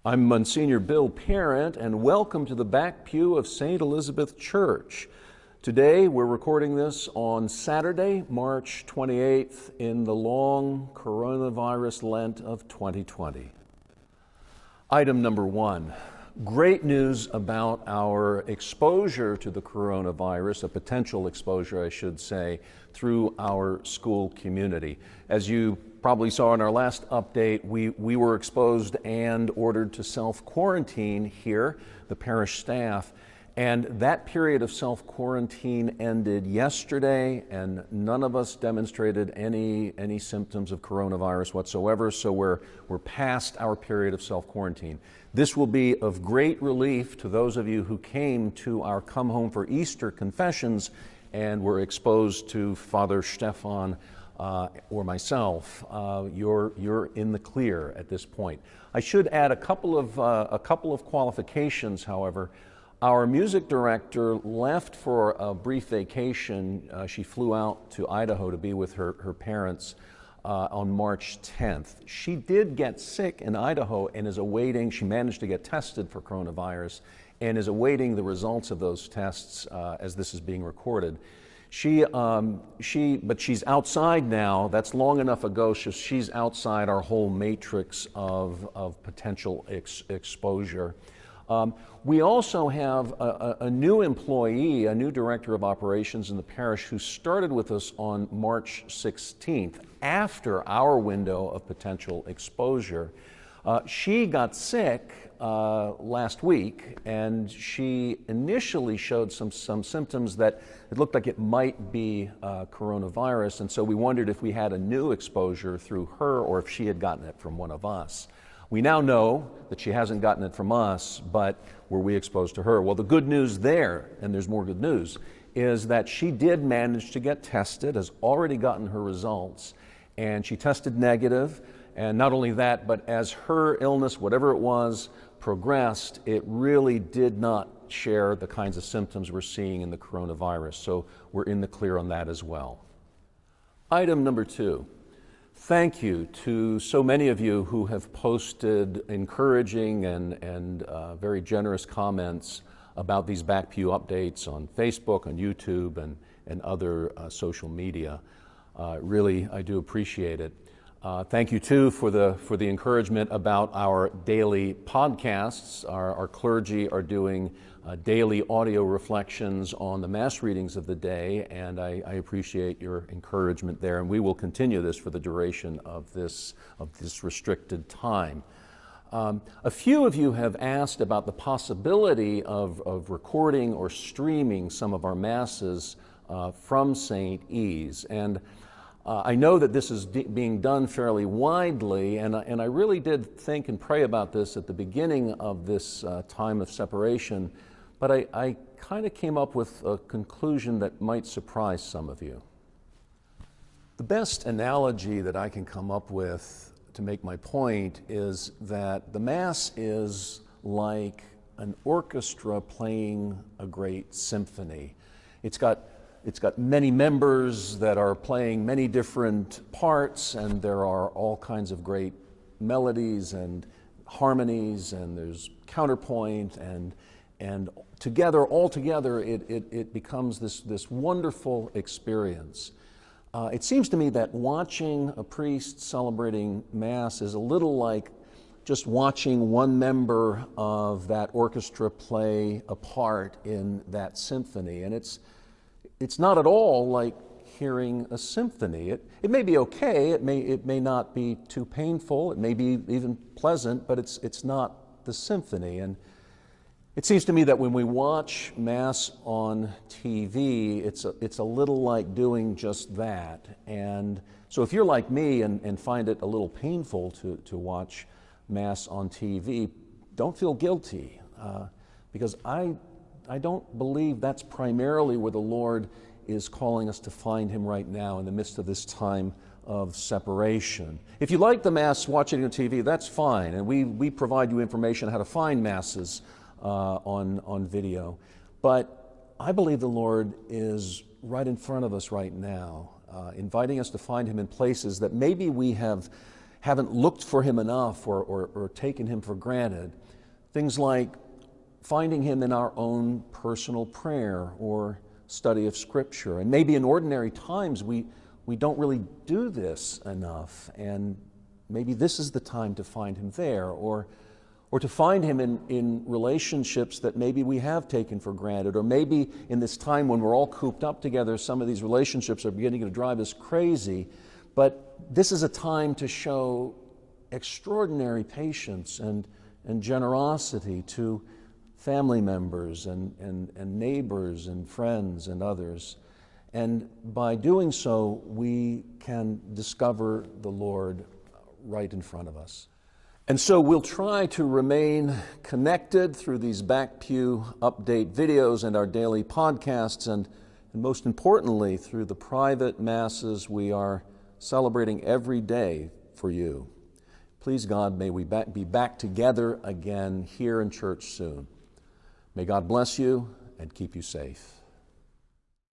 I'm Msgr Bill Parent, and welcome to the Back Pew of St. Elizabeth Church. Today, we're recording this on Saturday, March 28th, in the long coronavirus Lent of 2020. Item number one, great news about our exposure to the coronavirus, a potential exposure, I should say, through our school community. As you probably saw in our last update, we were exposed and ordered to self-quarantine here, the parish staff. And that period of self-quarantine ended yesterday, and none of us demonstrated any symptoms of coronavirus whatsoever, so we're past our period of self-quarantine. This will be of great relief to those of you who came to our Come Home for Easter confessions and were exposed to Father Stefan or myself. You're in the clear at this point. I should add a couple of qualifications, however. Our music director left for a brief vacation. She flew out to Idaho to be with her parents on March 10th. She did get sick in Idaho and is awaiting, she managed to get tested for coronavirus and is awaiting the results of those tests as this is being recorded. But she's outside now. That's long enough ago, so she's outside our whole matrix of potential exposure. We also have a new employee, a new director of operations in the parish who started with us on March 16th, after our window of potential exposure. She got sick last week, and she initially showed some symptoms that it looked like it might be coronavirus, and so we wondered if we had a new exposure through her or if she had gotten it from one of us. We now know that she hasn't gotten it from us, but were we exposed to her? Well, the good news there, and there's more good news, is that she did manage to get tested, has already gotten her results, and she tested negative. And not only that, but as her illness, whatever it was, progressed, it really did not share the kinds of symptoms we're seeing in the coronavirus. So we're in the clear on that as well. Item number two. Thank you to so many of you who have posted encouraging and very generous comments about these Back Pew updates on Facebook, on YouTube, and other social media. Really, I do appreciate it. Thank you too for the encouragement about our daily podcasts. Our clergy are doing daily audio reflections on the Mass readings of the day, and I appreciate your encouragement there. And we will continue this for the duration of this restricted time. A few of you have asked about the possibility of recording or streaming some of our Masses from St. E's. And I know that this is being done fairly widely, and I really did think and pray about this at the beginning of this time of separation, but I kind of came up with a conclusion that might surprise some of you. The best analogy that I can come up with to make my point is that the Mass is like an orchestra playing a great symphony. It's got many members that are playing many different parts, and there are all kinds of great melodies and harmonies, and there's counterpoint, and all together, it becomes this wonderful experience. It seems to me that watching a priest celebrating Mass is a little like just watching one member of that orchestra play a part in that symphony, and it's not at all like hearing a symphony. It may be okay, it may not be too painful, it may be even pleasant, but it's not the symphony. And it seems to me that when we watch Mass on TV, it's a little like doing just that. And so if you're like me and find it a little painful to watch Mass on TV, don't feel guilty, because I don't believe that's primarily where the Lord is calling us to find Him right now in the midst of this time of separation. If you like the Mass watching on TV, that's fine, and we provide you information on how to find Masses on video. But I believe the Lord is right in front of us right now, inviting us to find Him in places that maybe we have haven't looked for him enough or taken him for granted. Things like finding him in our own personal prayer or study of Scripture. And maybe in ordinary times we don't really do this enough, and maybe this is the time to find him there, or to find him in relationships that maybe we have taken for granted, or maybe in this time when we're all cooped up together, some of these relationships are beginning to drive us crazy. But this is a time to show extraordinary patience and generosity to family members and neighbors and friends and others. And by doing so, we can discover the Lord right in front of us. And so we'll try to remain connected through these Back Pew update videos and our daily podcasts, and most importantly, through the private masses we are celebrating every day for you. Please, God, may we be back together again here in church soon. May God bless you and keep you safe.